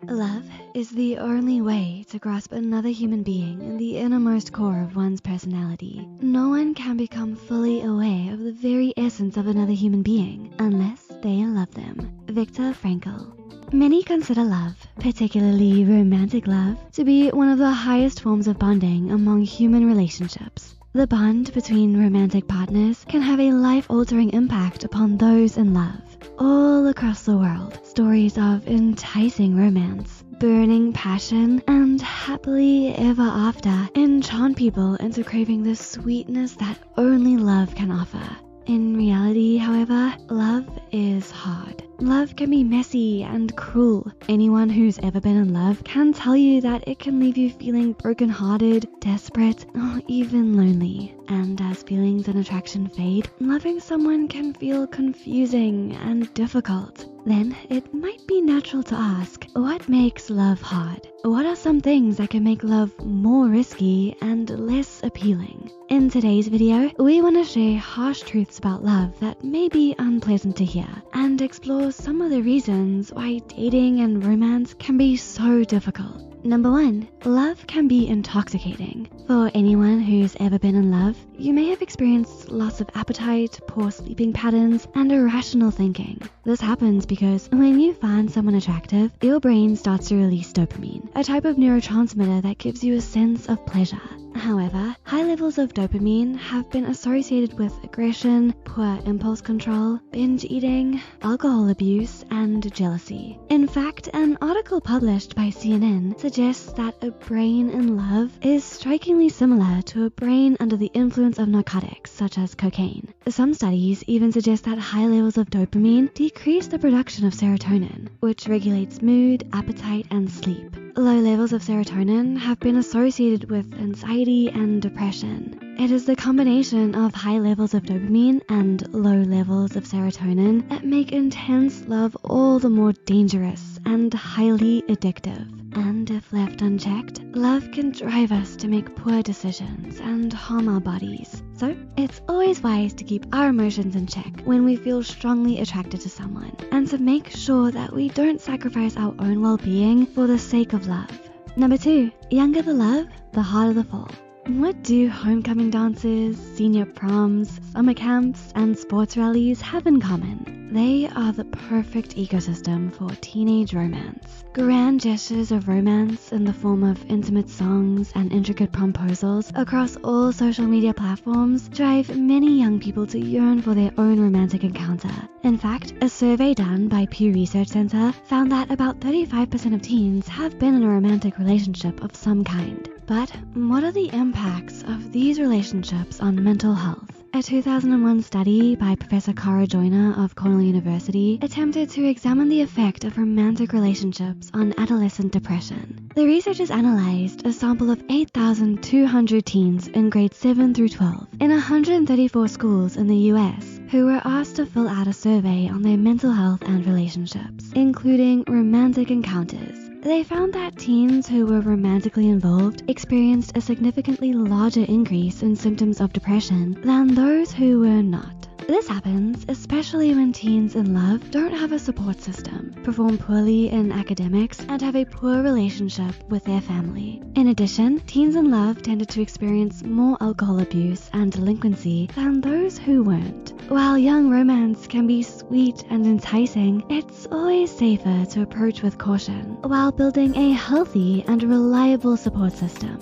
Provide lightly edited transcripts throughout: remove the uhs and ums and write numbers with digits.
Love is the only way to grasp another human being in the innermost core of one's personality. No one can become fully aware of the very essence of another human being unless they love them. Viktor Frankl. Many consider love, particularly romantic love, to be one of the highest forms of bonding among human relationships. The bond between romantic partners can have a life-altering impact upon those in love. All across the world, stories of enticing romance, burning passion, and happily ever after enchant people into craving the sweetness that only love can offer. In reality, however, love is hard. Love can be messy and cruel. Anyone who's ever been in love can tell you that it can leave you feeling brokenhearted, desperate, or even lonely. And as feelings and attraction fade, loving someone can feel confusing and difficult. Then it might be natural to ask, what makes love hard? What are some things that can make love more risky and less appealing? In today's video, we want to share harsh truths about love that may be unpleasant to hear and explore some of the reasons why dating and romance can be so difficult. Number 1, love can be intoxicating. For anyone who's ever been in love, you may have experienced loss of appetite, poor sleeping patterns, and irrational thinking. This happens because when you find someone attractive, your brain starts to release dopamine, a type of neurotransmitter that gives you a sense of pleasure. However, high levels of dopamine have been associated with aggression, poor impulse control, binge eating, alcohol abuse, and jealousy. In fact, an article published by CNN suggests that a brain in love is strikingly similar to a brain under the influence of narcotics, such as cocaine. Some studies even suggest that high levels of dopamine decrease the production of serotonin, which regulates mood, appetite, and sleep. Low levels of serotonin have been associated with anxiety and depression. It is the combination of high levels of dopamine and low levels of serotonin that make intense love all the more dangerous and highly addictive. And if left unchecked, love can drive us to make poor decisions and harm our bodies. So it's always wise to keep our emotions in check when we feel strongly attracted to someone, and to make sure that we don't sacrifice our own well-being for the sake of love. Number 2, younger the love, the harder the fall. What do homecoming dances, senior proms, summer camps, and sports rallies have in common? They are the perfect ecosystem for teenage romance. Grand gestures of romance in the form of intimate songs and intricate promposals across all social media platforms drive many young people to yearn for their own romantic encounter. In fact, a survey done by Pew Research Center found that about 35% of teens have been in a romantic relationship of some kind. But what are the impacts of these relationships on mental health? A 2001 study by Professor Cara Joyner of Cornell University attempted to examine the effect of romantic relationships on adolescent depression. The researchers analyzed a sample of 8,200 teens in grades 7 through 12 in 134 schools in the US who were asked to fill out a survey on their mental health and relationships, including romantic encounters. They found that teens who were romantically involved experienced a significantly larger increase in symptoms of depression than those who were not. This happens especially when teens in love don't have a support system, perform poorly in academics, and have a poor relationship with their family. In addition, teens in love tended to experience more alcohol abuse and delinquency than those who weren't. While young romance can be sweet and enticing, it's always safer to approach with caution while building a healthy and reliable support system.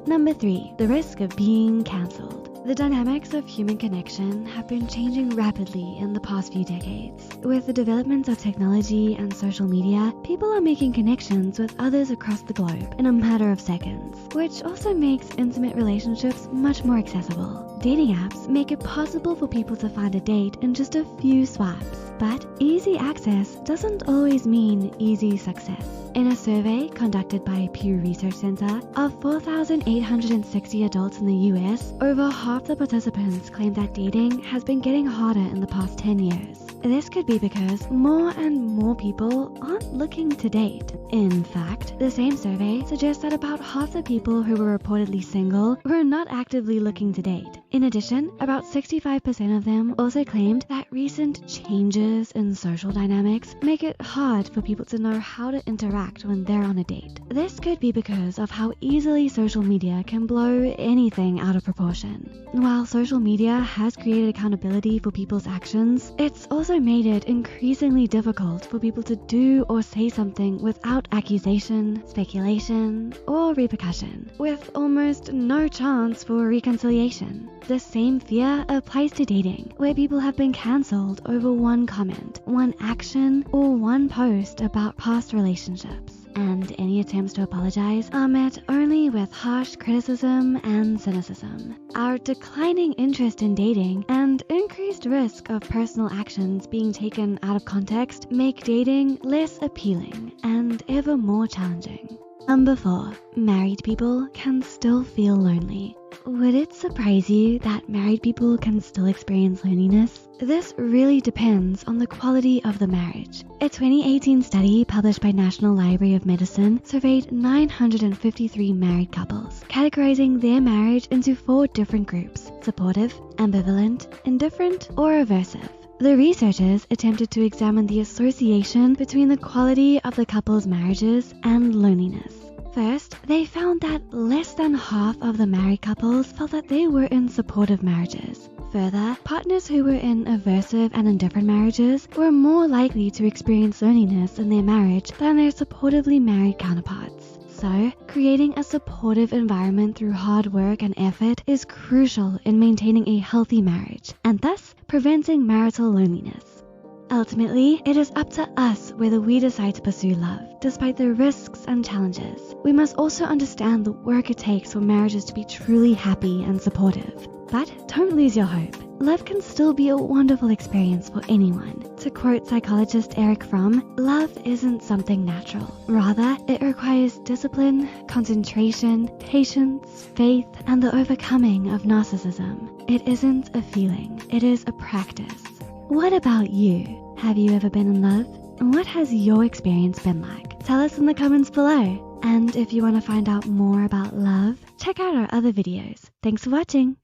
Number 3, the risk of being cancelled. The dynamics of human connection have been changing rapidly in the past few decades. With the development of technology and social media, people are making connections with others across the globe in a matter of seconds, which also makes intimate relationships much more accessible. Dating apps make it possible for people to find a date in just a few swipes, but easy access doesn't always mean easy success. In a survey conducted by Pew Research Center of 4,860 adults in the US, over half the participants claimed that dating has been getting harder in the past 10 years. This could be because more and more people aren't looking to date. In fact, the same survey suggests that about half the people who were reportedly single were not actively looking to date. In addition, about 65% of them also claimed that recent changes in social dynamics make it hard for people to know how to interact when they're on a date. This could be because of how easily social media can blow anything out of proportion. While social media has created accountability for people's actions, it's also made it increasingly difficult for people to do or say something without accusation, speculation, or repercussion, with almost no chance for reconciliation. The same fear applies to dating, where people have been cancelled over one comment, one action, or one post about past relationships. And any attempts to apologize are met only with harsh criticism and cynicism. Our declining interest in dating and increased risk of personal actions being taken out of context make dating less appealing and ever more challenging. Number 4, married people can still feel lonely. Would it surprise you that married people can still experience loneliness? This really depends on the quality of the marriage. A 2018 study published by National Library of Medicine surveyed 953 married couples, categorizing their marriage into 4 different groups: supportive, ambivalent, indifferent, or aversive. The researchers attempted to examine the association between the quality of the couple's marriages and loneliness. First, they found that less than half of the married couples felt that they were in supportive marriages. Further, partners who were in aversive and indifferent marriages were more likely to experience loneliness in their marriage than their supportively married counterparts. So, creating a supportive environment through hard work and effort is crucial in maintaining a healthy marriage, and thus preventing marital loneliness. Ultimately, it is up to us whether we decide to pursue love, despite the risks and challenges. We must also understand the work it takes for marriages to be truly happy and supportive. But don't lose your hope. Love can still be a wonderful experience for anyone. To quote psychologist Eric Fromm, love isn't something natural. Rather, it requires discipline, concentration, patience, faith, and the overcoming of narcissism. It isn't a feeling, it is a practice. What about you? Have you ever been in love? What has your experience been like? Tell us in the comments below. And if you want to find out more about love, check out our other videos. Thanks for watching.